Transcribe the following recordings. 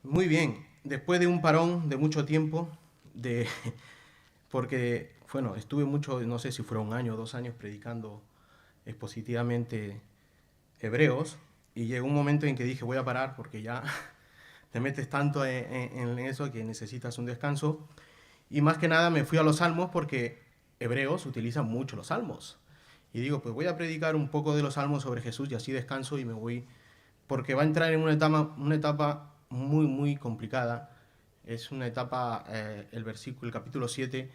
Muy bien, después de un parón de mucho tiempo, de, porque, bueno, estuve mucho, no sé si fuera un año o 2 años predicando expositivamente Hebreos, y llegó un momento en que dije, voy a parar porque ya te metes tanto en eso que necesitas un descanso. Y más que nada me fui a los salmos porque Hebreos utiliza mucho los salmos. Y digo, pues voy a predicar un poco de los salmos sobre Jesús y así descanso y me voy, porque va a entrar en una etapa muy, muy complicada. Es una etapa, el capítulo 7,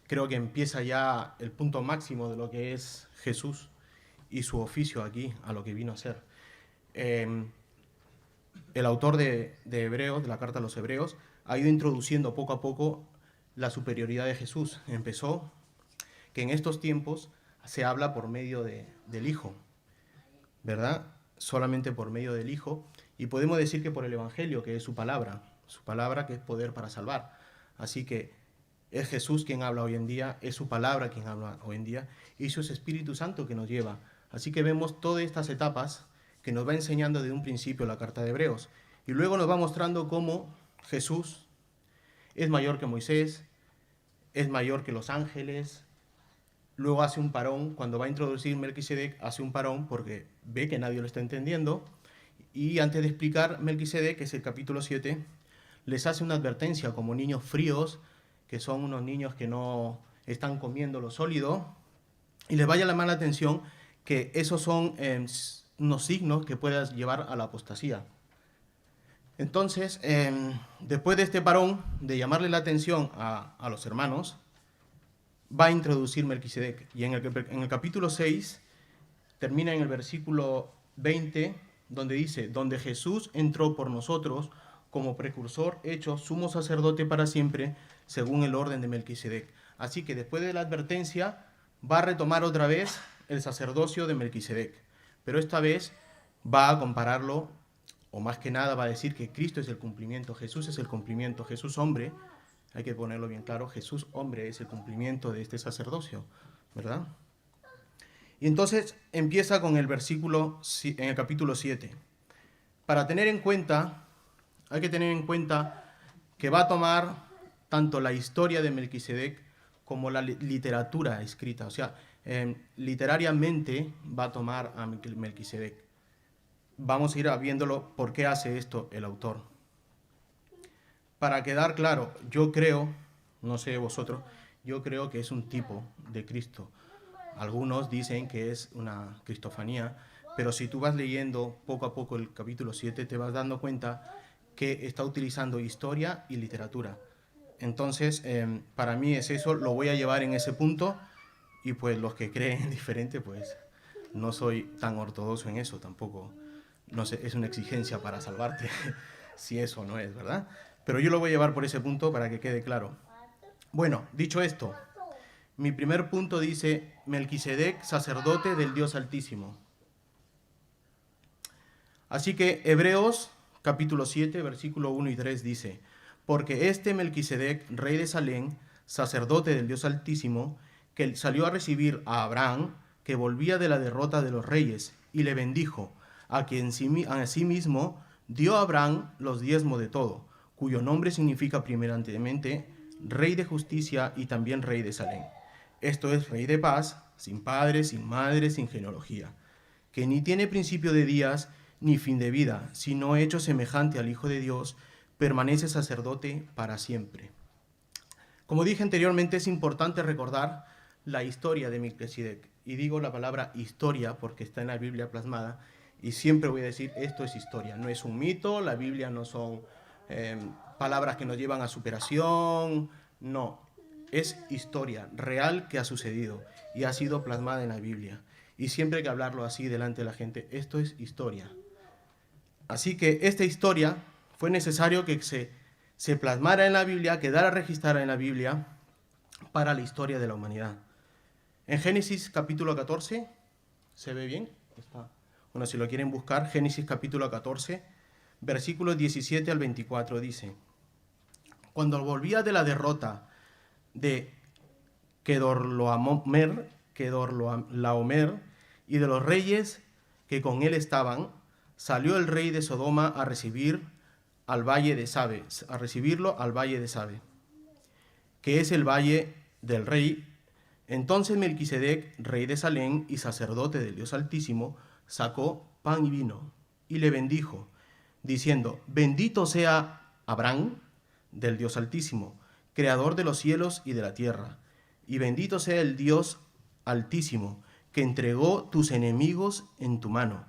creo que empieza ya el punto máximo de lo que es Jesús y su oficio aquí, a lo que vino a ser. Eh, el autor de Hebreos, de la carta a los Hebreos, ha ido introduciendo poco a poco la superioridad de Jesús. Empezó que en estos tiempos se habla por medio del Hijo, ¿verdad? Solamente por medio del Hijo. Y podemos decir que por el Evangelio, que es su palabra que es poder para salvar. Así que es Jesús quien habla hoy en día, es su palabra quien habla hoy en día, y su Espíritu Santo que nos lleva. Así que vemos todas estas etapas que nos va enseñando desde un principio la carta de Hebreos. Y luego nos va mostrando cómo Jesús es mayor que Moisés, es mayor que los ángeles. Luego hace un parón, cuando va a introducir Melquisedec, hace un parón porque ve que nadie lo está entendiendo. Y antes de explicar Melquisedec, que es el capítulo 7, les hace una advertencia como niños fríos, que son unos niños que no están comiendo lo sólido, y les vaya a llamar la atención que esos son unos signos que puedan llevar a la apostasía. Entonces, después de este parón, de llamarle la atención a los hermanos, va a introducir Melquisedec. Y en el capítulo 6 termina en el versículo 20, donde dice, donde Jesús entró por nosotros como precursor hecho sumo sacerdote para siempre, según el orden de Melquisedec. Así que después de la advertencia, va a retomar otra vez el sacerdocio de Melquisedec. Pero esta vez va a compararlo, o más que nada va a decir que Cristo es el cumplimiento, Jesús es el cumplimiento, Jesús hombre, hay que ponerlo bien claro, Jesús hombre es el cumplimiento de este sacerdocio, ¿verdad? Y entonces empieza con el versículo en el capítulo 7. Para tener en cuenta, hay que tener en cuenta que va a tomar tanto la historia de Melquisedec como la literatura escrita. O sea, literariamente va a tomar a Melquisedec. Vamos a ir viéndolo por qué hace esto el autor. Para quedar claro, yo creo, no sé vosotros, yo creo que es un tipo de Cristo. Algunos dicen que es una cristofanía, pero si tú vas leyendo poco a poco el capítulo 7, te vas dando cuenta que está utilizando historia y literatura. Entonces, para mí es eso, lo voy a llevar en ese punto, y pues los que creen diferente, pues no soy tan ortodoxo en eso tampoco. No sé, es una exigencia para salvarte, si eso no es, ¿verdad? Pero yo lo voy a llevar por ese punto para que quede claro. Bueno, dicho esto, mi primer punto dice, Melquisedec, sacerdote del Dios Altísimo. Así que Hebreos capítulo 7, versículo 1 y 3 dice, porque este Melquisedec, rey de Salem, sacerdote del Dios Altísimo, que salió a recibir a Abraham, que volvía de la derrota de los reyes, y le bendijo, a quien asimismo dio a Abraham los diezmos de todo, cuyo nombre significa primeramente rey de justicia y también rey de Salem. Esto es rey de paz, sin padre, sin madre, sin genealogía, que ni tiene principio de días ni fin de vida, sino hecho semejante al Hijo de Dios, permanece sacerdote para siempre. Como dije anteriormente, es importante recordar la historia de Melquisedec. Y digo la palabra historia porque está en la Biblia plasmada. Y siempre voy a decir, esto es historia. No es un mito, la Biblia no son palabras que nos llevan a superación. No, es historia real que ha sucedido y ha sido plasmada en la Biblia. Y siempre hay que hablarlo así delante de la gente. Esto es historia. Así que esta historia fue necesario que se plasmara en la Biblia, quedara registrada en la Biblia para la historia de la humanidad. En Génesis capítulo 14, ¿se ve bien? Está. Bueno, si lo quieren buscar, Génesis capítulo 14, versículos 17 al 24 dice, cuando volvía de la derrota de Kedorlaomer y de los reyes que con él estaban, salió el rey de Sodoma a recibir al valle de Sabe, a recibirlo al valle de Sabe, que es el valle del rey. Entonces Melquisedec, rey de Salem y sacerdote del Dios Altísimo, sacó pan y vino y le bendijo, diciendo: bendito sea Abraham del Dios Altísimo, creador de los cielos y de la tierra, y bendito sea el Dios Altísimo, que entregó tus enemigos en tu mano,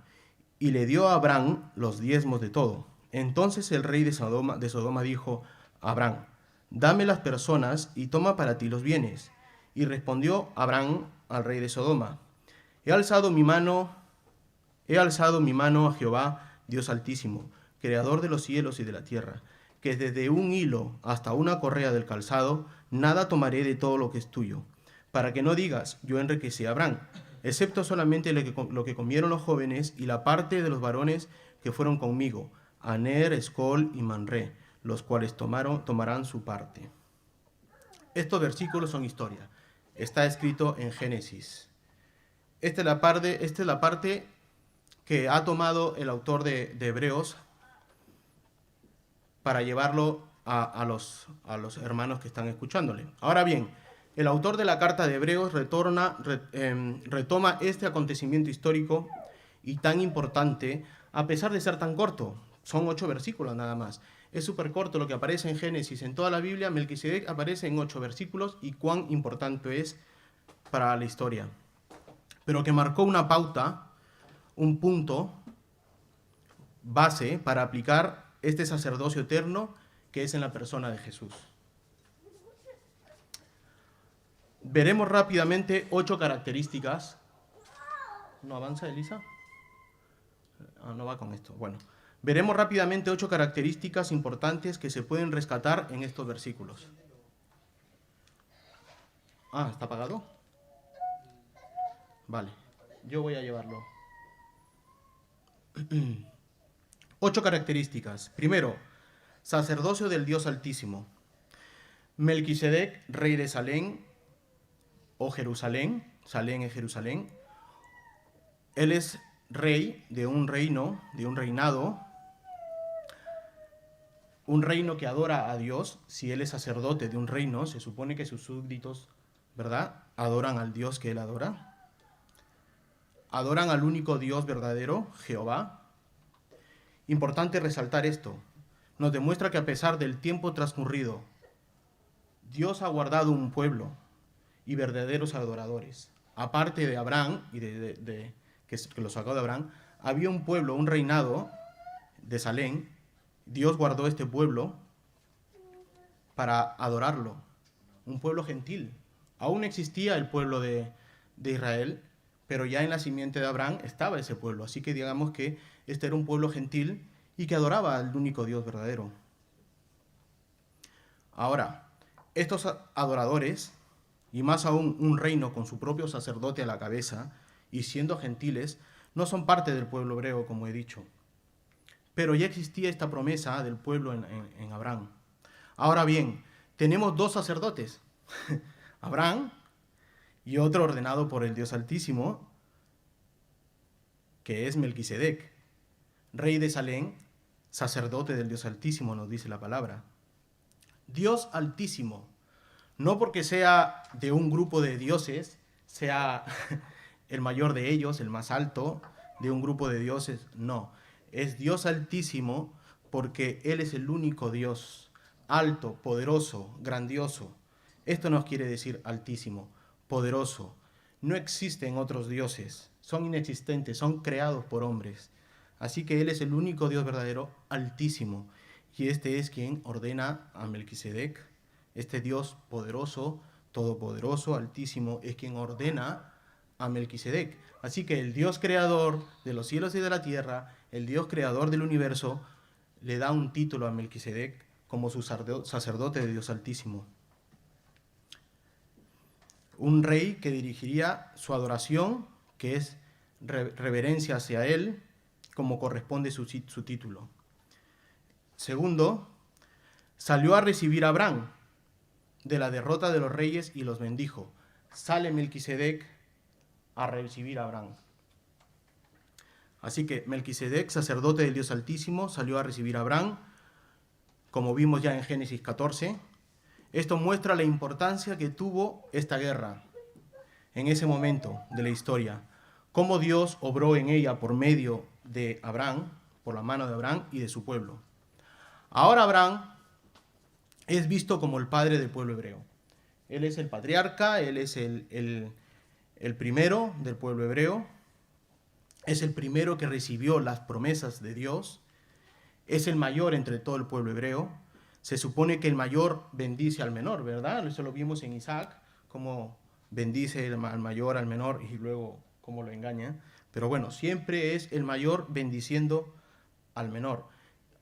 y le dio a Abraham los diezmos de todo. Entonces el rey de Sodoma dijo a Abraham: dame las personas y toma para ti los bienes. Y respondió Abraham al rey de Sodoma: he alzado mi mano a Jehová, Dios Altísimo, creador de los cielos y de la tierra, que desde un hilo hasta una correa del calzado, nada tomaré de todo lo que es tuyo, para que no digas: yo enriquecí a Abraham, excepto solamente lo que comieron los jóvenes y la parte de los varones que fueron conmigo, Aner, Escol y Manré, los cuales tomarán su parte. Estos versículos son historia. Está escrito en Génesis. Esta es la parte que ha tomado el autor de Hebreos para llevarlo a los hermanos que están escuchándole. Ahora bien, el autor de la carta de Hebreos retoma este acontecimiento histórico y tan importante, a pesar de ser tan corto. Son 8 versículos nada más. Es súper corto lo que aparece en Génesis. En toda la Biblia, Melquisedec aparece en 8 versículos, y cuán importante es para la historia. Pero que marcó una pauta, un punto base para aplicar este sacerdocio eterno que es en la persona de Jesús. Veremos rápidamente 8 características. ¿No avanza, Elisa? No va con esto. Bueno, veremos rápidamente 8 características importantes que se pueden rescatar en estos versículos. ¿Está apagado? Vale, yo voy a llevarlo. 8 características. Primero, sacerdocio del Dios Altísimo. Melquisedec, rey de Salem o Jerusalén. Salem es Jerusalén. Él es rey de un reino, de un reinado, un reino que adora a Dios. Si él es sacerdote de un reino, se supone que sus súbditos, ¿verdad?, adoran al Dios que él adora. Adoran al único Dios verdadero, Jehová. Importante resaltar esto. Nos demuestra que a pesar del tiempo transcurrido, Dios ha guardado un pueblo y verdaderos adoradores. Aparte de Abraham y que lo sacó de Abraham, había un pueblo, un reinado de Salem. Dios guardó este pueblo para adorarlo. Un pueblo gentil. Aún existía el pueblo de Israel, pero ya en la simiente de Abraham estaba ese pueblo. Así que digamos que este era un pueblo gentil y que adoraba al único Dios verdadero. Ahora, estos adoradores, y más aún un reino con su propio sacerdote a la cabeza, y siendo gentiles, no son parte del pueblo hebreo, como he dicho. Pero ya existía esta promesa del pueblo en Abraham. Ahora bien, tenemos 2 sacerdotes, Abraham y otro ordenado por el Dios Altísimo, que es Melquisedec, rey de Salem, sacerdote del Dios Altísimo, nos dice la palabra. Dios Altísimo, no porque sea de un grupo de dioses, sea el mayor de ellos, el más alto de un grupo de dioses, no. Es Dios Altísimo porque Él es el único Dios, alto, poderoso, grandioso. Esto nos quiere decir altísimo, poderoso. No existen otros dioses, son inexistentes, son creados por hombres. Así que Él es el único Dios verdadero, altísimo. Y este es quien ordena a Melquisedec. Este Dios poderoso, todopoderoso, altísimo, es quien ordena a Melquisedec. Así que el Dios creador de los cielos y de la tierra, el Dios creador del universo, le da un título a Melquisedec como su sacerdote de Dios Altísimo. Un rey que dirigiría su adoración, que es reverencia hacia él, como corresponde su título. Segundo, salió a recibir a Abraham de la derrota de los reyes y los bendijo. Sale Melquisedec a recibir a Abraham. Así que Melquisedec, sacerdote del Dios Altísimo, salió a recibir a Abraham. como vimos ya en Génesis 14. Esto muestra la importancia que tuvo esta guerra en ese momento de la historia, cómo Dios obró en ella por medio de Abraham, por la mano de Abraham y de su pueblo. Ahora Abraham es visto como el padre del pueblo hebreo. Él es el patriarca, él es el primero del pueblo hebreo, es el primero que recibió las promesas de Dios, es el mayor entre todo el pueblo hebreo. Se supone que el mayor bendice al menor, ¿verdad? Eso lo vimos en Isaac, cómo bendice al mayor al menor y luego cómo lo engaña. Pero bueno, siempre es el mayor bendiciendo al menor.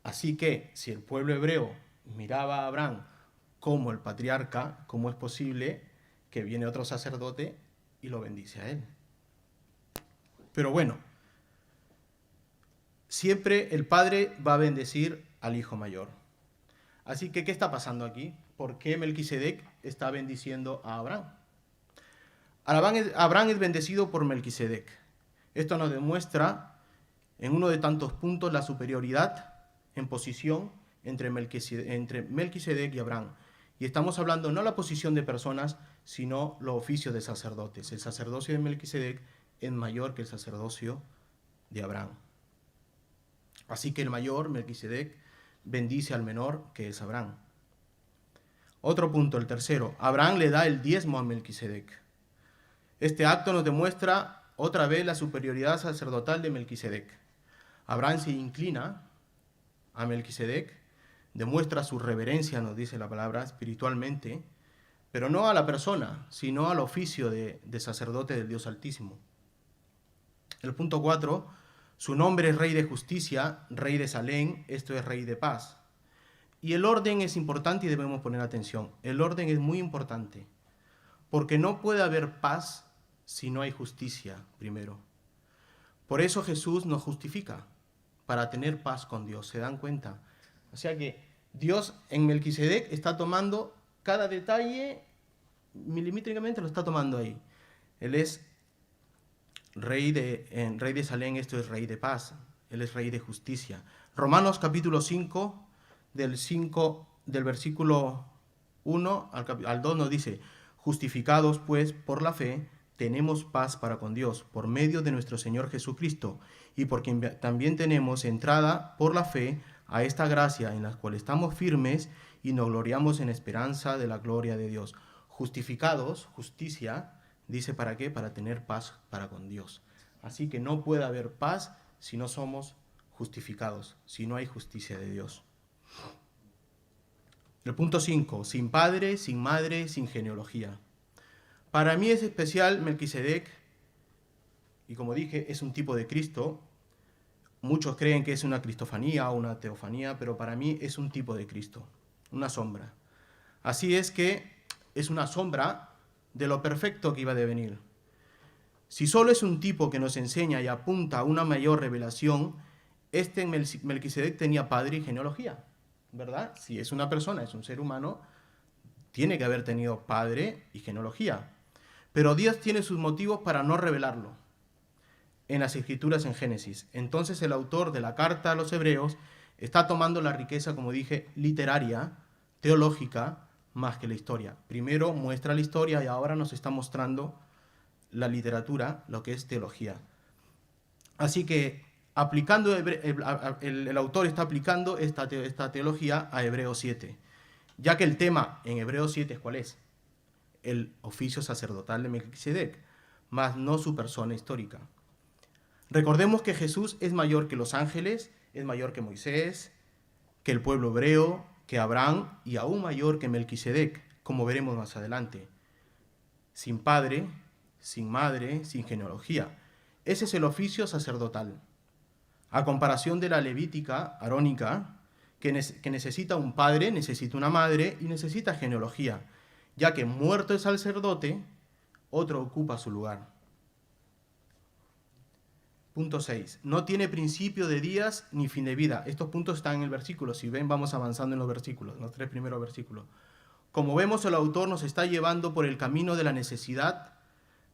Así que si el pueblo hebreo miraba a Abraham como el patriarca, ¿cómo es posible que viene otro sacerdote y lo bendice a él? Pero bueno, siempre el padre va a bendecir al hijo mayor. Así que, ¿qué está pasando aquí? ¿Por qué Melquisedec está bendiciendo a Abraham? Abraham es bendecido por Melquisedec. Esto nos demuestra en uno de tantos puntos la superioridad en posición entre Melquisedec y Abraham. Y estamos hablando no la posición de personas, sino los oficios de sacerdotes. El sacerdocio de Melquisedec es mayor que el sacerdocio de Abraham. Así que el mayor, Melquisedec, bendice al menor, que es Abraham. Otro punto, el tercero. Abraham le da el diezmo a Melquisedec. Este acto nos demuestra otra vez la superioridad sacerdotal de Melquisedec. Abraham se inclina a Melquisedec, demuestra su reverencia, nos dice la palabra, espiritualmente, pero no a la persona, sino al oficio de sacerdote del Dios Altísimo. El punto 4, su nombre es Rey de Justicia, Rey de Salem, esto es Rey de Paz. Y el orden es importante y debemos poner atención. El orden es muy importante, porque no puede haber paz si no hay justicia primero. Por eso Jesús nos justifica, para tener paz con Dios, ¿se dan cuenta? O sea que Dios en Melquisedec está tomando cada detalle, milimétricamente lo está tomando ahí. Él es rey de Salem, esto es Rey de Paz, Él es Rey de Justicia. Romanos capítulo 5, del versículo 1 al 2 nos dice: justificados pues por la fe, tenemos paz para con Dios, por medio de nuestro Señor Jesucristo, y por quien también tenemos entrada por la fe a esta gracia en la cual estamos firmes y nos gloriamos en esperanza de la gloria de Dios. Justificados, justicia, dice ¿para qué? Para tener paz para con Dios. Así que no puede haber paz si no somos justificados, si no hay justicia de Dios. El punto 5, sin padre, sin madre, sin genealogía. Para mí es especial Melquisedec, y como dije, es un tipo de Cristo. Muchos creen que es una cristofanía o una teofanía, pero para mí es un tipo de Cristo, una sombra. Así es que es una sombra de lo perfecto que iba a devenir. Si solo es un tipo que nos enseña y apunta a una mayor revelación, este Melquisedec tenía padre y genealogía, ¿verdad? Si es una persona, es un ser humano, tiene que haber tenido padre y genealogía. Pero Dios tiene sus motivos para no revelarlo en las Escrituras en Génesis. Entonces el autor de la carta a los hebreos está tomando la riqueza, como dije, literaria, teológica, más que la historia. Primero muestra la historia y ahora nos está mostrando la literatura, lo que es teología. Así que aplicando el autor está aplicando esta teología a Hebreos 7, ya que el tema en Hebreos 7 ¿cuál es? El oficio sacerdotal de Melquisedec, más no su persona histórica. Recordemos que Jesús es mayor que los ángeles, es mayor que Moisés, que el pueblo hebreo, que Abraham y aún mayor que Melquisedec, como veremos más adelante. Sin padre, sin madre, sin genealogía. Ese es el oficio sacerdotal. A comparación de la levítica, arónica, que necesita un padre, necesita una madre y necesita genealogía, ya que muerto el sacerdote, otro ocupa su lugar. Punto 6. No tiene principio de días ni fin de vida. Estos puntos están en el versículo. Si ven, vamos avanzando en los versículos, en los 3 primeros versículos. Como vemos, el autor nos está llevando por el camino de la necesidad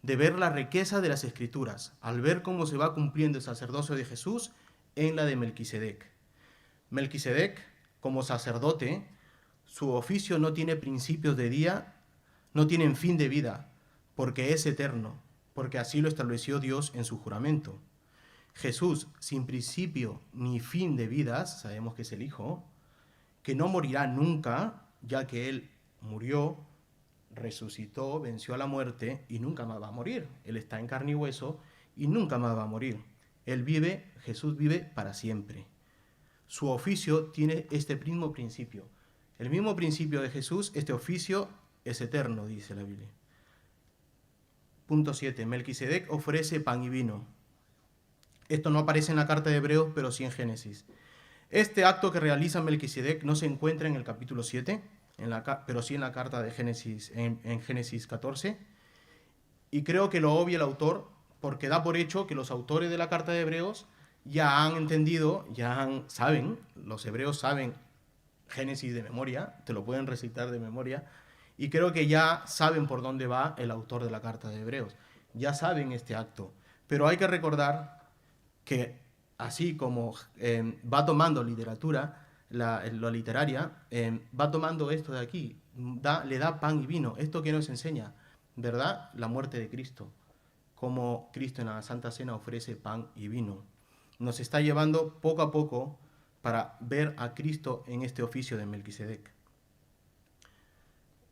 de ver la riqueza de las Escrituras, al ver cómo se va cumpliendo el sacerdocio de Jesús en la de Melquisedec. Melquisedec, como sacerdote, su oficio no tiene principios de día, no tiene fin de vida, porque es eterno, porque así lo estableció Dios en su juramento. Jesús, sin principio ni fin de vidas, sabemos que es el Hijo, que no morirá nunca, ya que Él murió, resucitó, venció a la muerte y nunca más va a morir. Él está en carne y hueso y nunca más va a morir. Él vive, Jesús vive para siempre. Su oficio tiene este mismo principio. El mismo principio de Jesús, este oficio es eterno, dice la Biblia. Punto 7. Melquisedec ofrece pan y vino. Esto no aparece en la carta de Hebreos, pero sí en Génesis. Este acto que realiza Melquisedec no se encuentra en el capítulo 7, pero sí en la carta de Génesis, en Génesis 14. Y creo que lo obvia el autor, porque da por hecho que los autores de la carta de Hebreos ya han entendido, saben, los hebreos saben Génesis de memoria, te lo pueden recitar de memoria, y creo que ya saben por dónde va el autor de la carta de Hebreos. Ya saben este acto. Pero hay que recordar que así como va tomando literatura, la literaria, va tomando esto de aquí, le da pan y vino. Esto que nos enseña, ¿verdad? La muerte de Cristo. Como Cristo en la Santa Cena ofrece pan y vino. Nos está llevando poco a poco para ver a Cristo en este oficio de Melquisedec.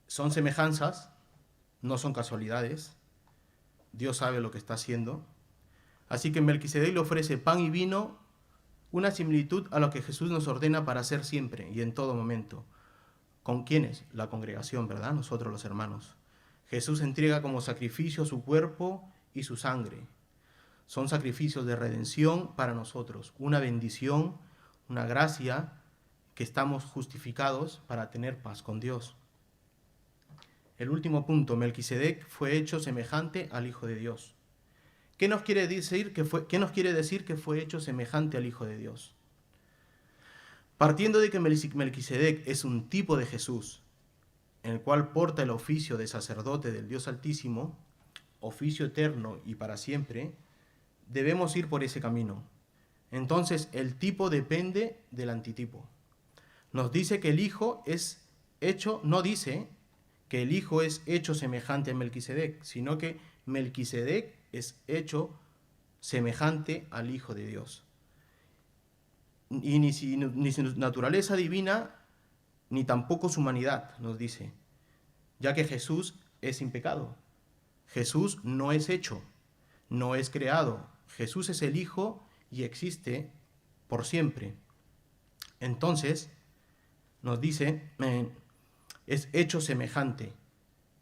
Son semejanzas, no son casualidades. Dios sabe lo que está haciendo. Así que Melquisedec le ofrece pan y vino, una similitud a lo que Jesús nos ordena para hacer siempre y en todo momento. ¿Con quiénes? La congregación, ¿verdad? Nosotros los hermanos. Jesús entrega como sacrificio su cuerpo y su sangre. Son sacrificios de redención para nosotros, una bendición, una gracia, que estamos justificados para tener paz con Dios. El último punto, Melquisedec fue hecho semejante al Hijo de Dios. ¿Qué nos quiere decir que fue hecho semejante al Hijo de Dios? Partiendo de que Melquisedec es un tipo de Jesús, en el cual porta el oficio de sacerdote del Dios Altísimo, oficio eterno y para siempre, debemos ir por ese camino. Entonces, el tipo depende del antitipo. Nos dice que el Hijo es hecho, no dice que el Hijo es hecho semejante a Melquisedec, sino que Melquisedec es hecho semejante al Hijo de Dios. Y ni su naturaleza divina, ni tampoco su humanidad, nos dice, ya que Jesús es sin pecado. Jesús no es hecho, no es creado. Jesús es el Hijo y existe por siempre. Entonces, nos dice, es hecho semejante.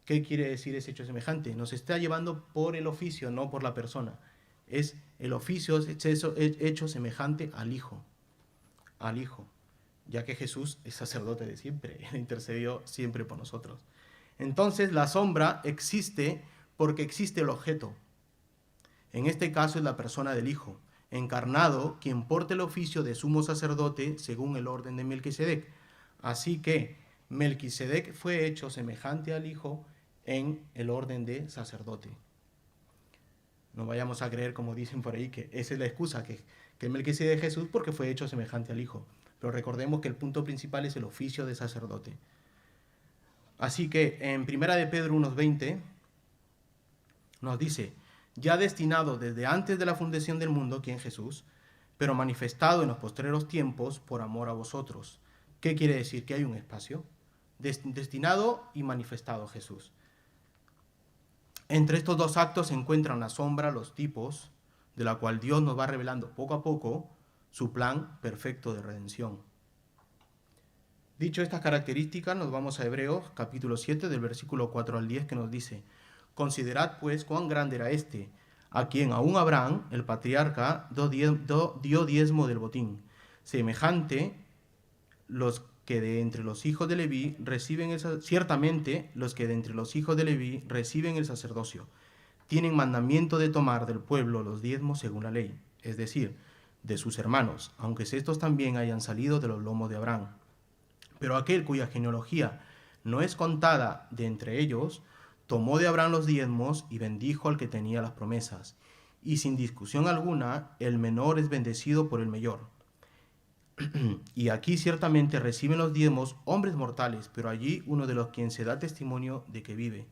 ¿Qué quiere decir es hecho semejante? Nos está llevando por el oficio, no por la persona. Es el oficio hecho semejante al Hijo, ya que Jesús es sacerdote de siempre, Él intercedió siempre por nosotros. Entonces la sombra existe porque existe el objeto. En este caso es la persona del Hijo, encarnado, quien porta el oficio de sumo sacerdote según el orden de Melquisedec. Así que Melquisedec fue hecho semejante al Hijo en el orden de sacerdote. No vayamos a creer, como dicen por ahí, que esa es la excusa, que Melquisedec es Jesús porque fue hecho semejante al Hijo. Pero recordemos que el punto principal es el oficio de sacerdote. Así que en 1 de Pedro 1:20 nos dice, ya destinado desde antes de la fundación del mundo, quien Jesús, pero manifestado en los postreros tiempos por amor a vosotros. ¿Qué quiere decir? Que hay un espacio destinado y manifestado Jesús. Entre estos dos actos se encuentran la sombra, los tipos, de la cual Dios nos va revelando poco a poco su plan perfecto de redención. Dicho estas características, nos vamos a Hebreos, capítulo 7, del versículo 4 al 10, que nos dice, considerad pues cuán grande era este, a quien aún Abraham, el patriarca, dio diezmo del botín, semejante los que de entre los hijos de Leví ciertamente los que de entre los hijos de Leví reciben el sacerdocio, tienen mandamiento de tomar del pueblo los diezmos según la ley, es decir, de sus hermanos, aunque estos también hayan salido de los lomos de Abraham. Pero aquel cuya genealogía no es contada de entre ellos, tomó de Abraham los diezmos y bendijo al que tenía las promesas. Y sin discusión alguna, el menor es bendecido por el mayor. Y aquí ciertamente reciben los diezmos hombres mortales, pero allí uno de los quien se da testimonio de que vive.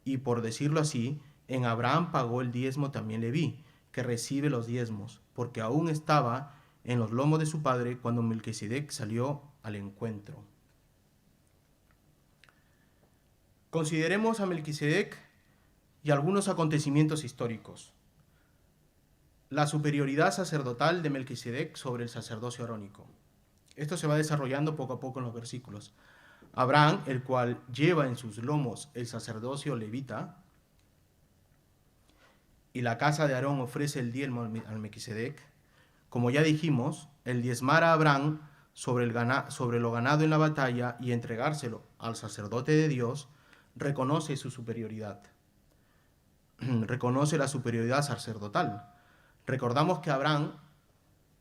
Y por decirlo así, en Abraham pagó el diezmo también Leví, que recibe los diezmos, porque aún estaba en los lomos de su padre cuando Melquisedec salió al encuentro. Consideremos a Melquisedec y algunos acontecimientos históricos. La superioridad sacerdotal de Melquisedec sobre el sacerdocio arónico. Esto se va desarrollando poco a poco en los versículos. Abraham, el cual lleva en sus lomos el sacerdocio levita, y la casa de Aarón ofrece el diezmo al Melquisedec. Como ya dijimos, el diezmar a Abraham sobre lo ganado en la batalla y entregárselo al sacerdote de Dios, reconoce su superioridad. Reconoce la superioridad sacerdotal. Recordamos que Abraham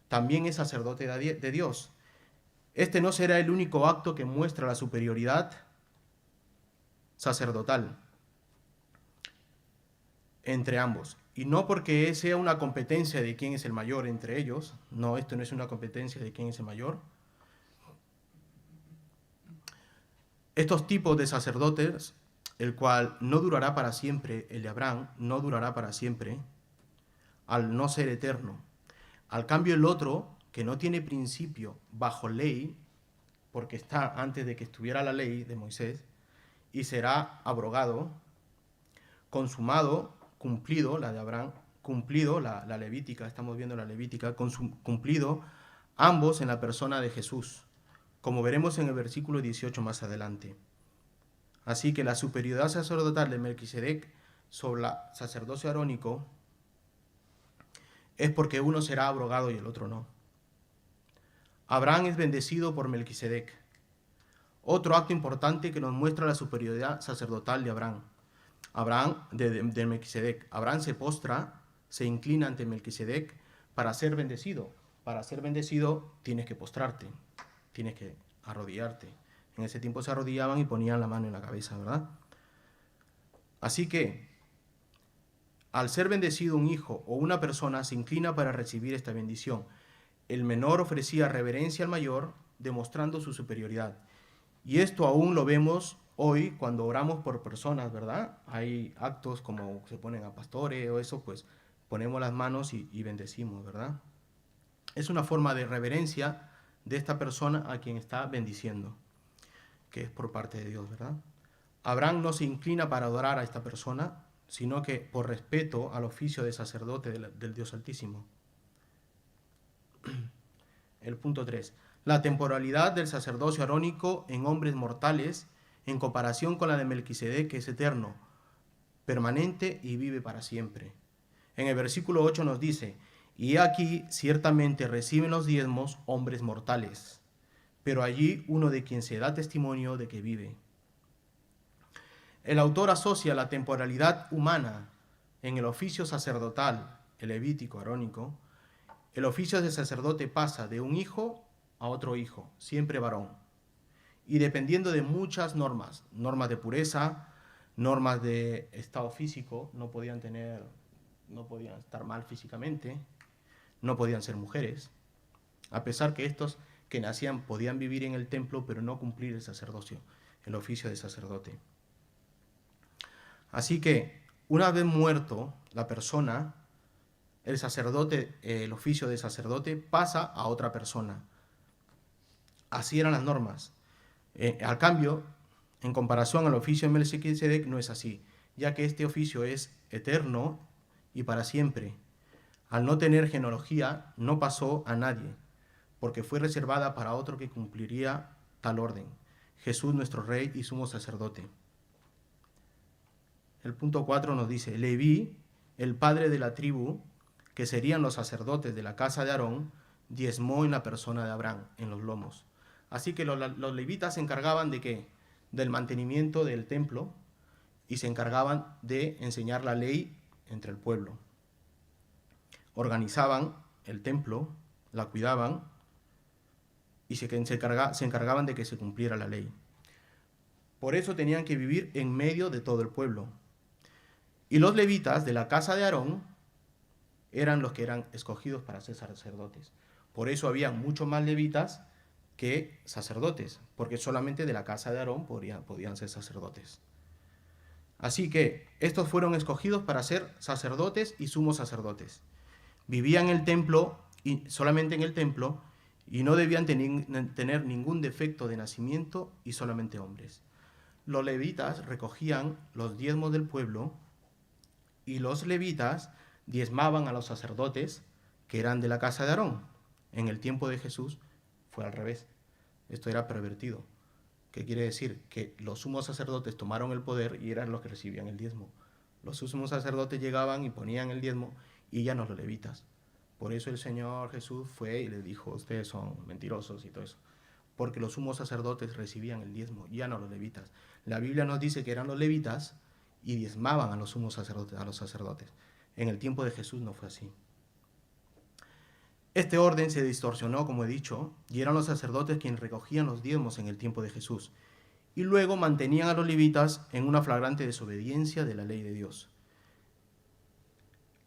también es sacerdote de Dios. Este no será el único acto que muestra la superioridad sacerdotal entre ambos. Y no porque sea una competencia de quién es el mayor entre ellos. No, esto no es una competencia de quién es el mayor. Estos tipos de sacerdotes, el cual no durará para siempre, el de Abraham no durará para siempre, al no ser eterno. Al cambio el otro, que no tiene principio bajo ley, porque está antes de que estuviera la ley de Moisés, y será abrogado, consumado, cumplido, la de Abraham, cumplido, la levítica, estamos viendo la levítica, cumplido, ambos en la persona de Jesús, como veremos en el versículo 18 más adelante. Así que la superioridad sacerdotal de Melquisedec sobre el sacerdocio arónico es porque uno será abrogado y el otro no. Abraham es bendecido por Melquisedec. Otro acto importante que nos muestra la superioridad sacerdotal de Abraham. De Melquisedec. Abraham se postra, se inclina ante Melquisedec para ser bendecido. Para ser bendecido tienes que postrarte, tienes que arrodillarte. En ese tiempo se arrodillaban y ponían la mano en la cabeza, ¿verdad? Así que, al ser bendecido un hijo o una persona, se inclina para recibir esta bendición. El menor ofrecía reverencia al mayor, demostrando su superioridad. Y esto aún lo vemos hoy cuando oramos por personas, ¿verdad? Hay actos como se ponen a pastores o eso, pues ponemos las manos y bendecimos, ¿verdad? Es una forma de reverencia de esta persona a quien está bendiciendo, que es por parte de Dios, ¿verdad? Abraham no se inclina para adorar a esta persona, sino que por respeto al oficio de sacerdote del Dios Altísimo. El punto 3. La temporalidad del sacerdocio arónico en hombres mortales en comparación con la de Melquisedec, que es eterno, permanente y vive para siempre. En el versículo 8 nos dice, y aquí ciertamente reciben los diezmos hombres mortales, pero allí uno de quien se da testimonio de que vive. El autor asocia la temporalidad humana en el oficio sacerdotal, el levítico, arónico. El oficio de sacerdote pasa de un hijo a otro hijo, siempre varón. Y dependiendo de muchas normas, normas de pureza, normas de estado físico, no podían estar mal físicamente, no podían ser mujeres, a pesar que estos que nacían podían vivir en el templo, pero no cumplir el sacerdocio, el oficio de sacerdote. Así que, una vez muerto la persona, el sacerdote, el oficio de sacerdote pasa a otra persona. Así eran las normas. Al cambio, en comparación al oficio de Melquisedec, no es así, ya que este oficio es eterno y para siempre. Al no tener genealogía, no pasó a nadie, porque fue reservada para otro que cumpliría tal orden, Jesús nuestro Rey y sumo sacerdote. El punto 4 nos dice, Leví, el padre de la tribu, que serían los sacerdotes de la casa de Aarón, diezmó en la persona de Abraham, en los lomos. Así que los levitas se encargaban de ¿qué? Del mantenimiento del templo y se encargaban de enseñar la ley entre el pueblo. Organizaban el templo, la cuidaban y se encargaban de que se cumpliera la ley. Por eso tenían que vivir en medio de todo el pueblo. Y los levitas de la casa de Aarón eran los que eran escogidos para ser sacerdotes. Por eso había muchos más levitas que sacerdotes, porque solamente de la casa de Aarón podían ser sacerdotes. Así que estos fueron escogidos para ser sacerdotes y sumos sacerdotes. Vivían en el templo, y solamente en el templo, y no debían tener ningún defecto de nacimiento, y solamente hombres. Los levitas recogían los diezmos del pueblo, y los levitas diezmaban a los sacerdotes que eran de la casa de Aarón. En el tiempo de Jesús fue al revés. Esto era pervertido. ¿Qué quiere decir? Que los sumos sacerdotes tomaron el poder y eran los que recibían el diezmo. Los sumos sacerdotes llegaban y ponían el diezmo y ya no los levitas. Por eso el Señor Jesús fue y les dijo, ustedes son mentirosos y todo eso. Porque los sumos sacerdotes recibían el diezmo, ya no los levitas. La Biblia nos dice que eran los levitas y diezmaban a los sumos sacerdotes, a los sacerdotes. En el tiempo de Jesús no fue así. Este orden se distorsionó, como he dicho, y eran los sacerdotes quienes recogían los diezmos en el tiempo de Jesús. Y luego mantenían a los levitas en una flagrante desobediencia de la ley de Dios.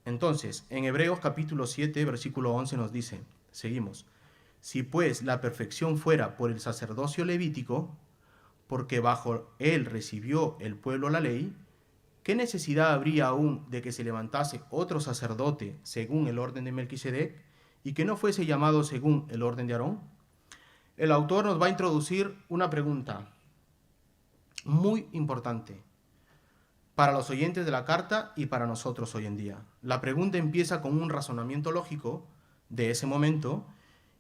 Entonces, en Hebreos capítulo 7, versículo 11 nos dice, seguimos, si pues la perfección fuera por el sacerdocio levítico, porque bajo él recibió el pueblo la ley, ¿qué necesidad habría aún de que se levantase otro sacerdote según el orden de Melquisedec y que no fuese llamado según el orden de Aarón? El autor nos va a introducir una pregunta muy importante para los oyentes de la carta y para nosotros hoy en día. La pregunta empieza con un razonamiento lógico de ese momento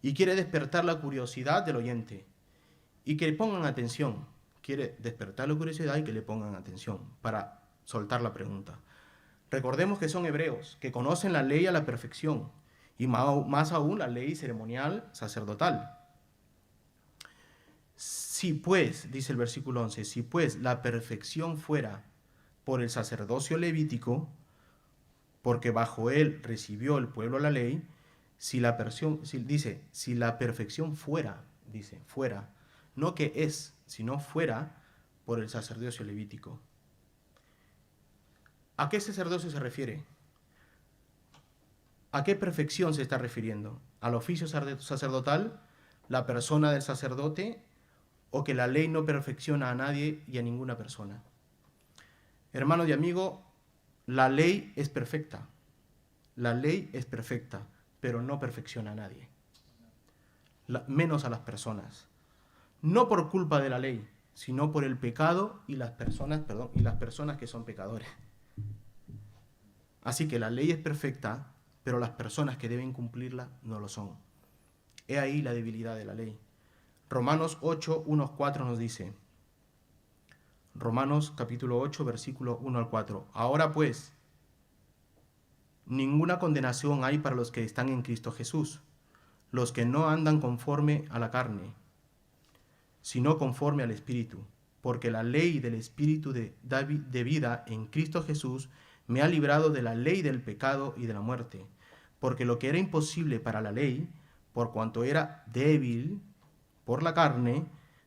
y quiere despertar la curiosidad del oyente y que le pongan atención. Quiere despertar la curiosidad y que le pongan atención para soltar la pregunta. Recordemos que son hebreos, que conocen la ley a la perfección y más aún la ley ceremonial sacerdotal. Si pues, dice el versículo 11, si pues la perfección fuera por el sacerdocio levítico, porque bajo él recibió el pueblo la ley, si la perfección fuera, dice, fuera, no que es, sino fuera por el sacerdocio levítico. ¿A qué sacerdocio se refiere? ¿A qué perfección se está refiriendo? ¿Al oficio sacerdotal, la persona del sacerdote, o que la ley no perfecciona a nadie y a ninguna persona? Hermano y amigo, la ley es perfecta. La ley es perfecta, pero no perfecciona a nadie. Menos a las personas. No por culpa de la ley, sino por el pecado y las personas que son pecadores. Así que la ley es perfecta, pero las personas que deben cumplirla no lo son. He ahí la debilidad de la ley. Romanos 8, 1, 4 nos dice, Romanos capítulo 8, versículo 1 al 4. Ahora pues, ninguna condenación hay para los que están en Cristo Jesús, los que no andan conforme a la carne, sino conforme al Espíritu, porque la ley del Espíritu de vida en Cristo Jesús me ha librado de la ley del pecado y de la muerte, porque lo que era imposible para la ley, por cuanto era débil por la carne,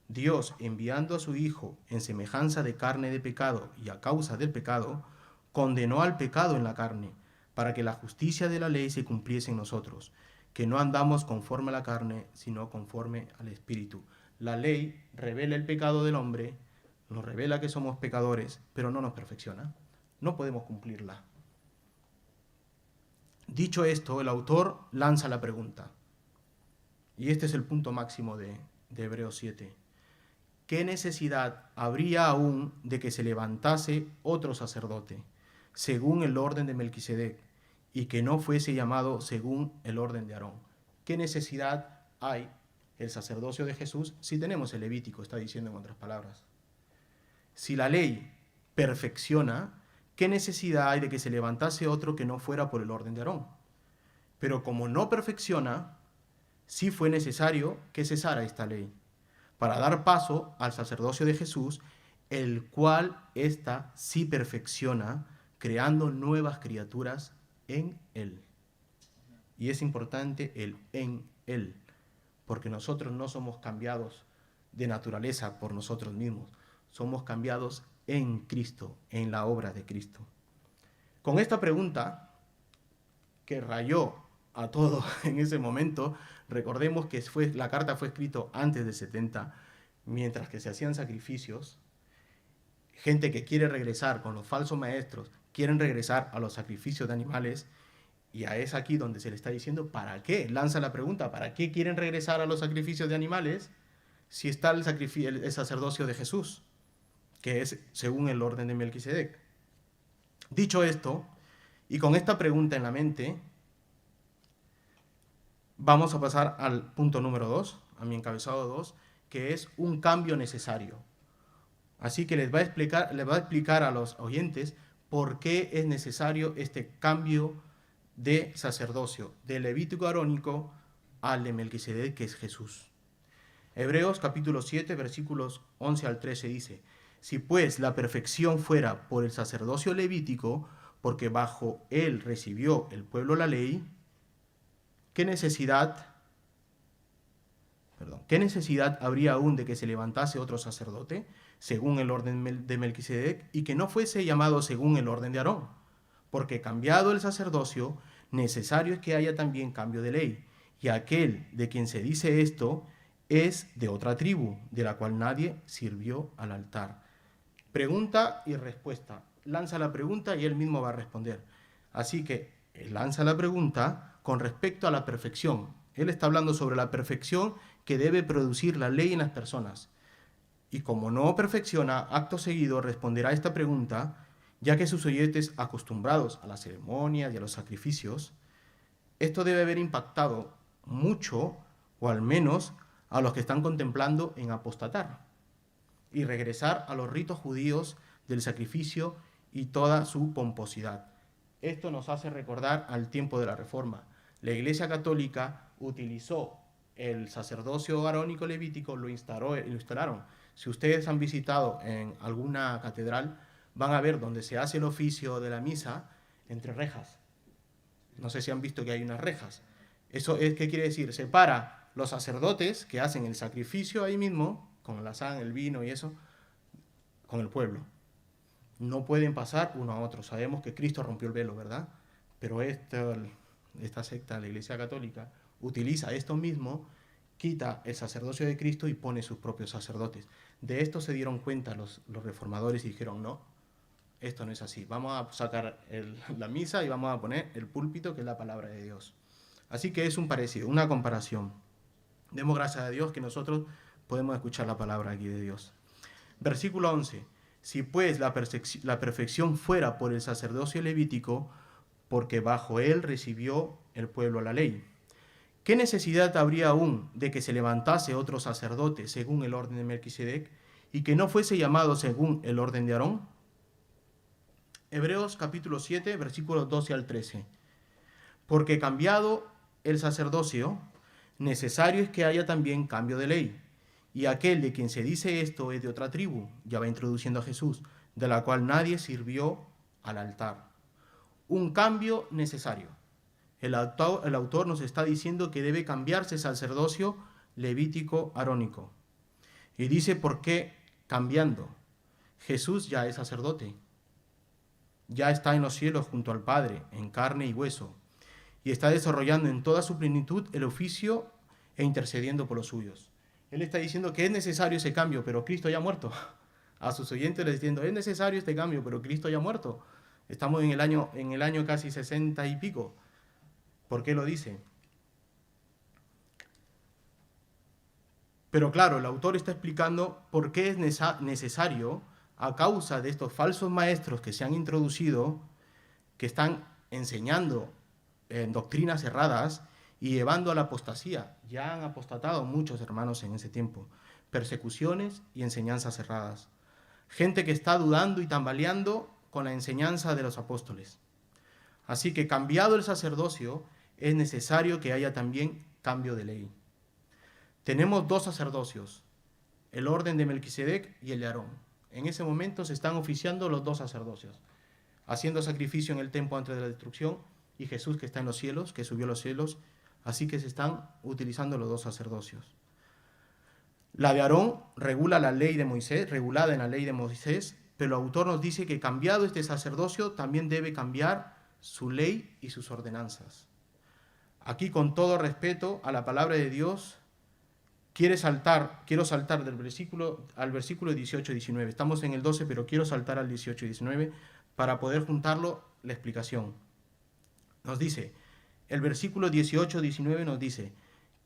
Dios, enviando a su Hijo en semejanza de carne de pecado y a causa del pecado, condenó al pecado en la carne, para que la justicia de la ley se cumpliese en nosotros, que no andamos conforme a la carne, sino conforme al Espíritu. La ley revela el pecado del hombre, nos revela que somos pecadores, pero no nos perfecciona. No podemos cumplirla. Dicho esto, el autor lanza la pregunta. Y este es el punto máximo de Hebreos 7. ¿Qué necesidad habría aún de que se levantase otro sacerdote, según el orden de Melquisedec, y que no fuese llamado según el orden de Aarón? ¿Qué necesidad hay el sacerdocio de Jesús si tenemos el Levítico? Está diciendo en otras palabras. Si la ley perfecciona, ¿qué necesidad hay de que se levantase otro que no fuera por el orden de Aarón? Pero como no perfecciona, sí fue necesario que cesara esta ley, para dar paso al sacerdocio de Jesús, el cual ésta sí perfecciona, creando nuevas criaturas en Él. Y es importante el en Él, porque nosotros no somos cambiados de naturaleza por nosotros mismos, somos cambiados en Cristo, en la obra de Cristo. Con esta pregunta que rayó a todo en ese momento. Recordemos que la carta fue escrita antes del 70, mientras que se hacían sacrificios. Gente que quiere regresar con los falsos maestros, quieren regresar a los sacrificios de animales, y es aquí donde se le está diciendo, ¿para qué? Lanza la pregunta, ¿para qué quieren regresar a los sacrificios de animales si está el sacerdocio de Jesús, que es según el orden de Melquisedec? Dicho esto, y con esta pregunta en la mente, vamos a pasar al punto número 2, a mi encabezado 2, que es un cambio necesario. Así que les va a explicar a los oyentes por qué es necesario este cambio de sacerdocio, del Levítico arónico al de Melquisedec, que es Jesús. Hebreos capítulo 7, versículos 11 al 13 dice: si pues la perfección fuera por el sacerdocio levítico, porque bajo él recibió el pueblo la ley, ¿qué necesidad habría aún de que se levantase otro sacerdote según el orden de Melquisedec y que no fuese llamado según el orden de Aarón? Porque cambiado el sacerdocio, necesario es que haya también cambio de ley. Y aquel de quien se dice esto es de otra tribu, de la cual nadie sirvió al altar. Pregunta y respuesta. Lanza la pregunta y él mismo va a responder. Así que lanza la pregunta con respecto a la perfección. Él está hablando sobre la perfección que debe producir la ley en las personas. Y como no perfecciona, acto seguido responderá a esta pregunta, ya que sus oyentes, acostumbrados a las ceremonias y a los sacrificios, esto debe haber impactado mucho, o al menos a los que están contemplando en apostatar y regresar a los ritos judíos del sacrificio y toda su pomposidad. Esto nos hace recordar al tiempo de la Reforma. La Iglesia Católica utilizó el sacerdocio arónico levítico, lo instalaron. Si ustedes han visitado en alguna catedral, van a ver donde se hace el oficio de la misa entre rejas. No sé si han visto que hay unas rejas. ¿Eso qué quiere decir? Separa los sacerdotes que hacen el sacrificio ahí mismo, con la sangre, el vino y eso, con el pueblo. No pueden pasar uno a otro. Sabemos que Cristo rompió el velo, ¿verdad? Pero esta secta, la Iglesia Católica, utiliza esto mismo, quita el sacerdocio de Cristo y pone sus propios sacerdotes. De esto se dieron cuenta los reformadores y dijeron, no, esto no es así. Vamos a sacar la misa y vamos a poner el púlpito, que es la palabra de Dios. Así que es un parecido, una comparación. Demos gracias a Dios que nosotros podemos escuchar la palabra aquí de Dios. Versículo 11. Si pues la perfección fuera por el sacerdocio levítico, porque bajo él recibió el pueblo la ley, ¿qué necesidad habría aún de que se levantase otro sacerdote según el orden de Melquisedec y que no fuese llamado según el orden de Aarón? Hebreos capítulo 7, versículos 12 al 13. Porque cambiado el sacerdocio, necesario es que haya también cambio de ley. Y aquel de quien se dice esto es de otra tribu, ya va introduciendo a Jesús, de la cual nadie sirvió al altar. Un cambio necesario. El autor nos está diciendo que debe cambiarse el sacerdocio levítico arónico. Y dice por qué cambiando. Jesús ya es sacerdote. Ya está en los cielos junto al Padre, en carne y hueso. Y está desarrollando en toda su plenitud el oficio e intercediendo por los suyos. Él está diciendo que es necesario ese cambio, pero Cristo ya ha muerto. A sus oyentes les diciendo, es necesario este cambio, pero Cristo ya ha muerto. Estamos en el año casi 60 y pico. ¿Por qué lo dice? Pero claro, el autor está explicando por qué es necesario, a causa de estos falsos maestros que se han introducido, que están enseñando doctrinas erradas y llevando a la apostasía. Ya han apostatado muchos hermanos en ese tiempo. Persecuciones y enseñanzas erradas. Gente que está dudando y tambaleando con la enseñanza de los apóstoles. Así que cambiado el sacerdocio, es necesario que haya también cambio de ley. Tenemos dos sacerdocios, el orden de Melquisedec y el de Aarón. En ese momento se están oficiando los dos sacerdocios, haciendo sacrificio en el templo antes de la destrucción, y Jesús que está en los cielos, que subió a los cielos, así que se están utilizando los dos sacerdocios. La de Aarón regula la ley de Moisés, regulada en la ley de Moisés, pero el autor nos dice que cambiado este sacerdocio también debe cambiar su ley y sus ordenanzas. Aquí, con todo respeto a la palabra de Dios, quiero saltar del versículo al versículo 18 y 19. Estamos en el 12, pero quiero saltar al 18 y 19 para poder juntarlo la explicación. Nos dice, el versículo 18-19 nos dice,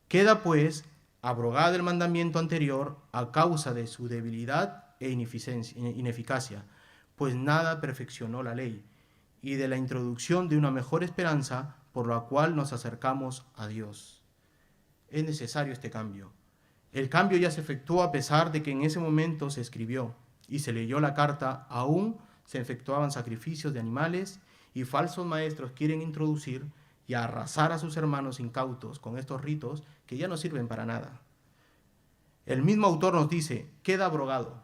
queda pues abrogado el mandamiento anterior a causa de su debilidad e ineficacia, pues nada perfeccionó la ley, y de la introducción de una mejor esperanza por la cual nos acercamos a Dios. Es necesario este cambio. El cambio ya se efectuó a pesar de que en ese momento se escribió y se leyó la carta, aún se efectuaban sacrificios de animales y falsos maestros quieren introducir y arrasar a sus hermanos incautos con estos ritos que ya no sirven para nada. El mismo autor nos dice, queda abrogado.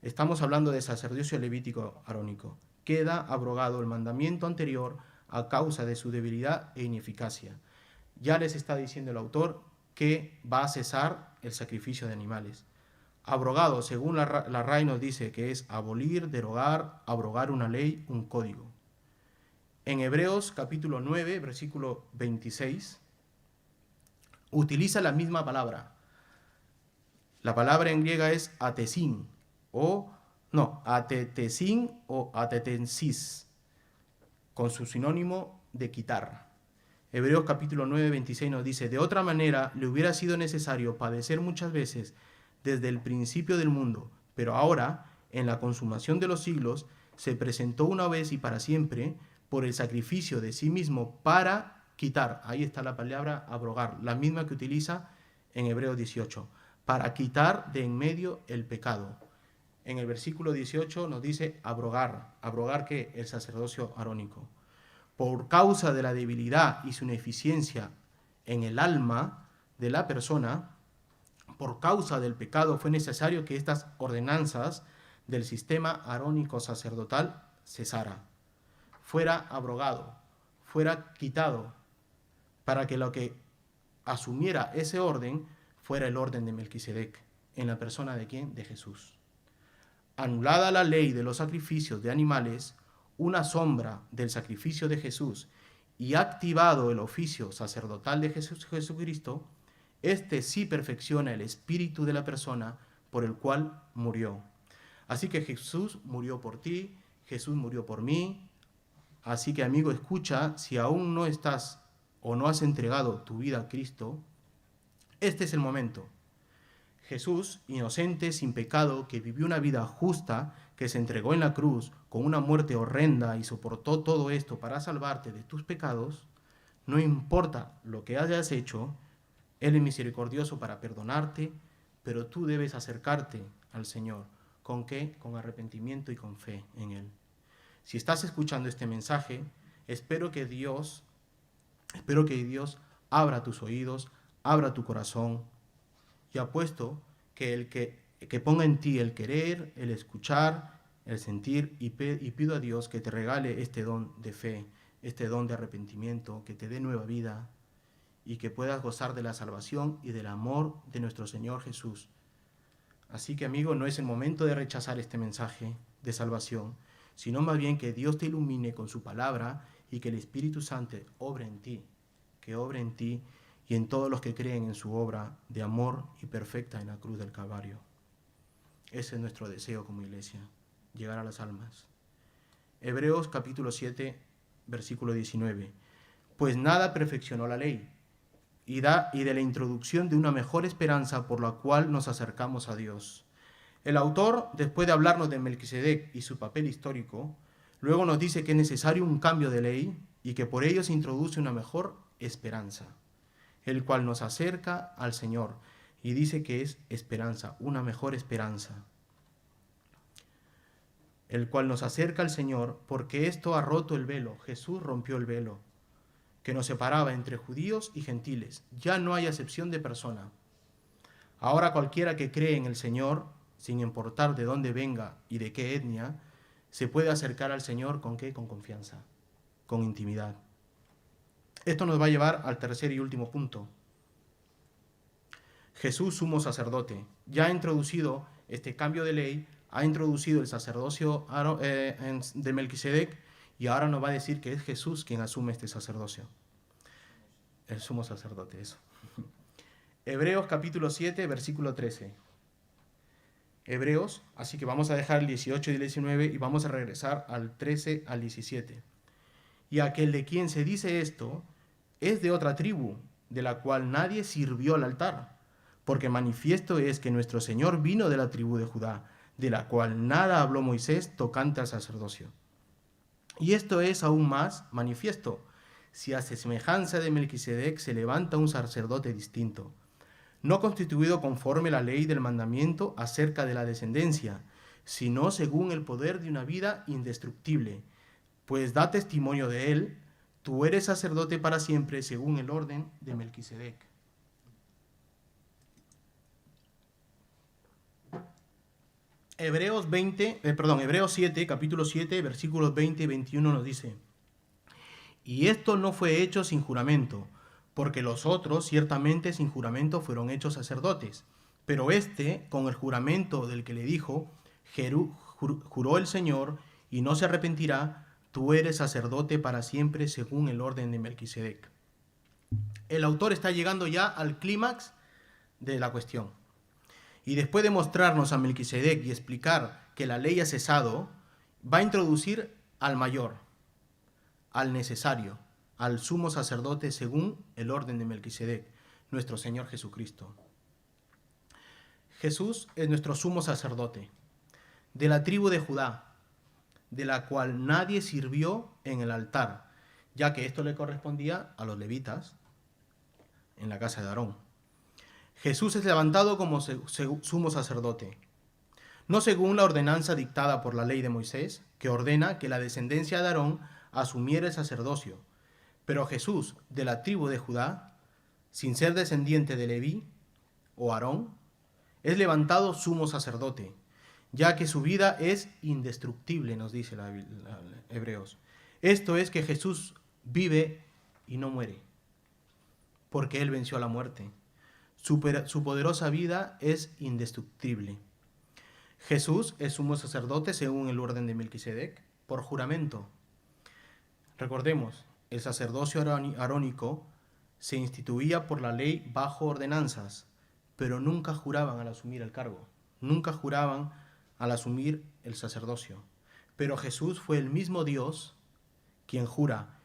Estamos hablando de sacerdocio levítico arónico. Queda abrogado el mandamiento anterior a causa de su debilidad e ineficacia. Ya les está diciendo el autor que va a cesar el sacrificio de animales. Abrogado, según la RAI nos dice que es abolir, derogar, abrogar una ley, un código. En Hebreos capítulo 9, versículo 26, utiliza la misma palabra. La palabra en griega es atesin, atetesin o atetensis, con su sinónimo de quitar. Hebreos capítulo 9, 26 nos dice, de otra manera le hubiera sido necesario padecer muchas veces desde el principio del mundo, pero ahora, en la consumación de los siglos, se presentó una vez y para siempre por el sacrificio de sí mismo para quitar, ahí está la palabra abrogar, la misma que utiliza en Hebreos 18, para quitar de en medio el pecado. En el versículo 18 nos dice abrogar, ¿abrogar qué? El sacerdocio arónico. Por causa de la debilidad y su ineficiencia en el alma de la persona, por causa del pecado fue necesario que estas ordenanzas del sistema arónico sacerdotal cesara, fuera abrogado, fuera quitado, para que lo que asumiera ese orden fuera el orden de Melquisedec, en la persona de ¿quién? De Jesús. Anulada la ley de los sacrificios de animales, una sombra del sacrificio de Jesús, y activado el oficio sacerdotal de Jesucristo, este sí perfecciona el espíritu de la persona por el cual murió. Así que Jesús murió por ti, Jesús murió por mí. Así que, amigo, escucha, si aún no estás o no has entregado tu vida a Cristo, este es el momento. Jesús, inocente, sin pecado, que vivió una vida justa, que se entregó en la cruz con una muerte horrenda y soportó todo esto para salvarte de tus pecados, no importa lo que hayas hecho, Él es misericordioso para perdonarte, pero tú debes acercarte al Señor. ¿Con qué? Con arrepentimiento y con fe en Él. Si estás escuchando este mensaje, espero que Dios abra tus oídos, abra tu corazón, y apuesto que el que ponga en ti el querer, el escuchar, el sentir, y pido a Dios que te regale este don de fe, este don de arrepentimiento, que te dé nueva vida y que puedas gozar de la salvación y del amor de nuestro Señor Jesús. Así que, amigo, no es el momento de rechazar este mensaje de salvación, sino más bien que Dios te ilumine con su palabra y que el Espíritu Santo obre en ti, que obre en ti y en todos los que creen en su obra de amor y perfecta en la cruz del Calvario. Ese es nuestro deseo como iglesia, llegar a las almas. Hebreos capítulo 7, versículo 19. Pues nada perfeccionó la ley, y de la introducción de una mejor esperanza por la cual nos acercamos a Dios. El autor, después de hablarnos de Melquisedec y su papel histórico, luego nos dice que es necesario un cambio de ley y que por ello se introduce una mejor esperanza, el cual nos acerca al Señor, y dice que es esperanza, una mejor esperanza, el cual nos acerca al Señor, porque esto ha roto el velo. Jesús rompió el velo que nos separaba entre judíos y gentiles. Ya no hay acepción de persona. Ahora cualquiera que cree en el Señor, sin importar de dónde venga y de qué etnia, se puede acercar al Señor ¿con qué? Con confianza, con intimidad. Esto nos va a llevar al tercer y último punto. Jesús, sumo sacerdote, ya ha introducido este cambio de ley, ha introducido el sacerdocio de Melquisedec, y ahora nos va a decir que es Jesús quien asume este sacerdocio. el sumo sacerdote, eso. Hebreos capítulo 7, versículo 13. Hebreos, así que vamos a dejar el 18 y el 19 y vamos a regresar al 13 al 17. Y aquel de quien se dice esto es de otra tribu, de la cual nadie sirvió al altar, porque manifiesto es que nuestro Señor vino de la tribu de Judá, de la cual nada habló Moisés tocante al sacerdocio. Y esto es aún más manifiesto, si a semejanza de Melquisedec se levanta un sacerdote distinto, no constituido conforme la ley del mandamiento acerca de la descendencia, sino según el poder de una vida indestructible, pues da testimonio de él, tú eres sacerdote para siempre según el orden de Melquisedec. Hebreos 7, capítulo 7, versículos 20 y 21 nos dice: y esto no fue hecho sin juramento, porque los otros ciertamente sin juramento fueron hechos sacerdotes, pero este, con el juramento del que le dijo, juró el Señor, y no se arrepentirá, tú eres sacerdote para siempre según el orden de Melquisedec. El autor está llegando ya al clímax de la cuestión. Y después de mostrarnos a Melquisedec y explicar que la ley ha cesado, va a introducir al mayor, al necesario, al sumo sacerdote según el orden de Melquisedec, nuestro Señor Jesucristo. Jesús es nuestro sumo sacerdote, de la tribu de Judá, de la cual nadie sirvió en el altar, ya que esto le correspondía a los levitas en la casa de Aarón. Jesús es levantado como sumo sacerdote, no según la ordenanza dictada por la ley de Moisés, que ordena que la descendencia de Aarón asumiera el sacerdocio, pero Jesús, de la tribu de Judá, sin ser descendiente de Leví o Aarón, es levantado sumo sacerdote, ya que su vida es indestructible, nos dice Hebreos. Esto es que Jesús vive y no muere, porque Él venció a la muerte. Su poderosa vida es indestructible. Jesús es sumo sacerdote según el orden de Melquisedec, por juramento. Recordemos, el sacerdocio arónico se instituía por la ley bajo ordenanzas, pero nunca juraban al asumir el cargo, nunca juraban al asumir el sacerdocio. Pero Jesús fue el mismo Dios quien jura,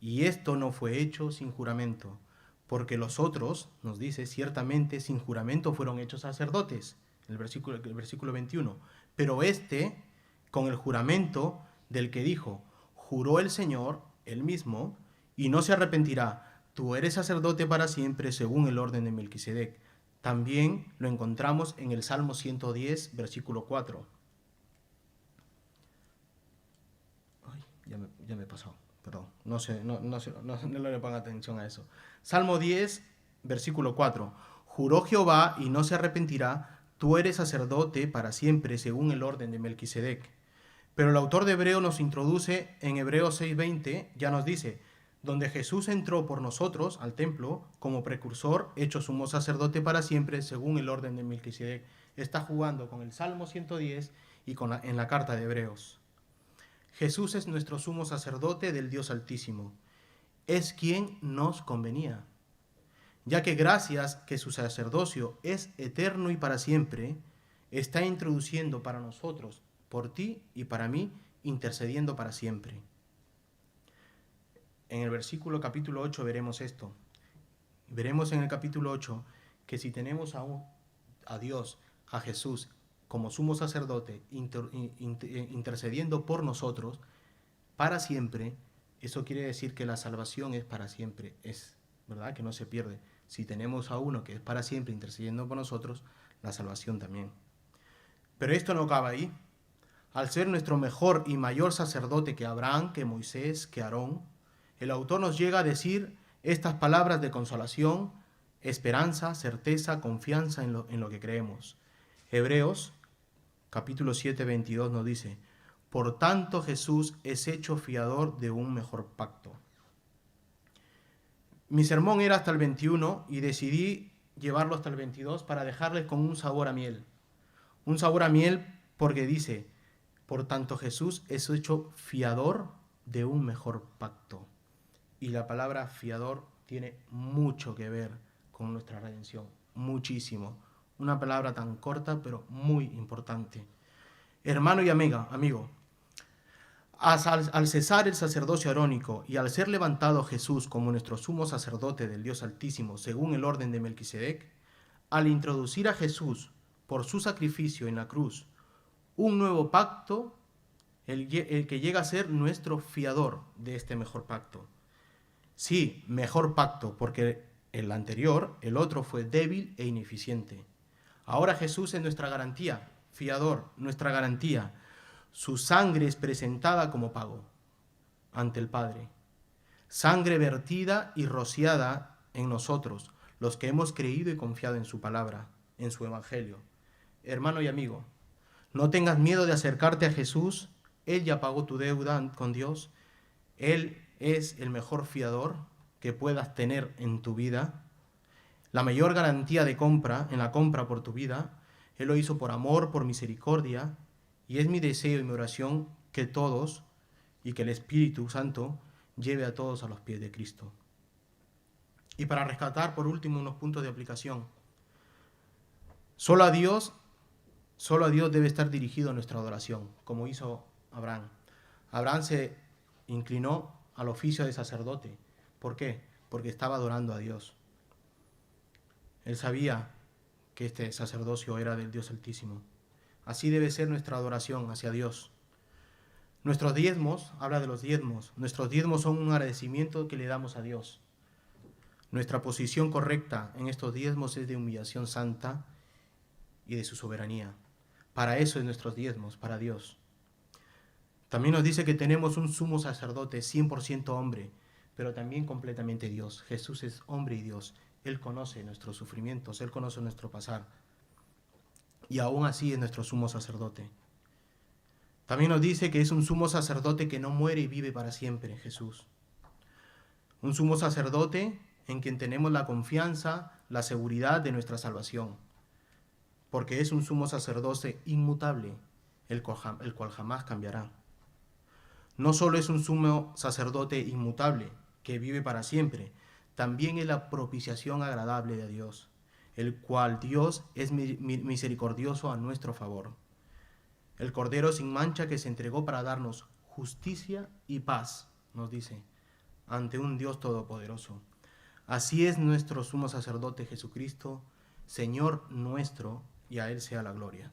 y esto no fue hecho sin juramento, porque los otros, nos dice, ciertamente sin juramento fueron hechos sacerdotes, el versículo 21, pero este, con el juramento del que dijo, juró el Señor, él mismo, y no se arrepentirá, tú eres sacerdote para siempre según el orden de Melquisedec. También lo encontramos en el Salmo 110, versículo 4. Ay, ya me he pasado. Perdón, no le pongan atención a eso. Salmo 10, versículo 4. Juró Jehová y no se arrepentirá, tú eres sacerdote para siempre según el orden de Melquisedec. Pero el autor de Hebreo nos introduce en Hebreos 6:20, ya nos dice, donde Jesús entró por nosotros al templo como precursor, hecho sumo sacerdote para siempre según el orden de Melquisedec. Está jugando con el Salmo 110 y en la carta de Hebreos. Jesús es nuestro sumo sacerdote del Dios Altísimo. Es quien nos convenía, ya que gracias que su sacerdocio es eterno y para siempre, está introduciendo para nosotros, por ti y para mí, intercediendo para siempre. En el versículo capítulo 8 veremos esto. Veremos en el capítulo 8 que si tenemos a Dios, a Jesús, como sumo sacerdote, intercediendo por nosotros, para siempre, eso quiere decir que la salvación es para siempre, es verdad que no se pierde. Si tenemos a uno que es para siempre intercediendo por nosotros, la salvación también. Pero esto no acaba ahí. Al ser nuestro mejor y mayor sacerdote que Abraham, que Moisés, que Aarón, el autor nos llega a decir estas palabras de consolación, esperanza, certeza, confianza en lo que creemos. Hebreos capítulo 7, 22 nos dice, por tanto Jesús es hecho fiador de un mejor pacto. Mi sermón era hasta el 21 y decidí llevarlo hasta el 22 para dejarles con un sabor a miel. Un sabor a miel porque dice, por tanto Jesús es hecho fiador de un mejor pacto. Y la palabra fiador tiene mucho que ver con nuestra redención, muchísimo. Una palabra tan corta, pero muy importante. Hermano y amigo, al cesar el sacerdocio arónico y al ser levantado Jesús como nuestro sumo sacerdote del Dios Altísimo, según el orden de Melquisedec, al introducir a Jesús por su sacrificio en la cruz un nuevo pacto, el que llega a ser nuestro fiador de este mejor pacto. Sí, mejor pacto, porque el anterior, el otro, fue débil e ineficiente. Ahora Jesús es nuestra garantía, fiador, nuestra garantía. Su sangre es presentada como pago ante el Padre. Sangre vertida y rociada en nosotros, los que hemos creído y confiado en su palabra, en su evangelio. Hermano y amigo, no tengas miedo de acercarte a Jesús. Él ya pagó tu deuda con Dios. Él es el mejor fiador que puedas tener en tu vida. La mayor garantía de compra, en la compra por tu vida. Él lo hizo por amor, por misericordia. Y es mi deseo y mi oración que todos, y que el Espíritu Santo lleve a todos a los pies de Cristo. Y para rescatar, por último, unos puntos de aplicación. Solo a Dios debe estar dirigido nuestra adoración, como hizo Abraham. Abraham se inclinó al oficio de sacerdote. ¿Por qué? Porque estaba adorando a Dios. Él sabía que este sacerdocio era del Dios Altísimo. Así debe ser nuestra adoración hacia Dios. Nuestros diezmos, habla de los diezmos, nuestros diezmos son un agradecimiento que le damos a Dios. Nuestra posición correcta en estos diezmos es de humillación santa y de su soberanía. Para eso es nuestros diezmos, para Dios. También nos dice que tenemos un sumo sacerdote 100% hombre, pero también completamente Dios. Jesús es hombre y Dios. Él conoce nuestros sufrimientos, Él conoce nuestro pasar. Y aún así es nuestro sumo sacerdote. También nos dice que es un sumo sacerdote que no muere y vive para siempre, Jesús. Un sumo sacerdote en quien tenemos la confianza, la seguridad de nuestra salvación. Porque es un sumo sacerdote inmutable, el cual jamás cambiará. No solo es un sumo sacerdote inmutable, que vive para siempre, también es la propiciación agradable de Dios, el cual Dios es misericordioso a nuestro favor. El Cordero sin mancha que se entregó para darnos justicia y paz, nos dice, ante un Dios todopoderoso. Así es nuestro sumo sacerdote Jesucristo, Señor nuestro, y a Él sea la gloria.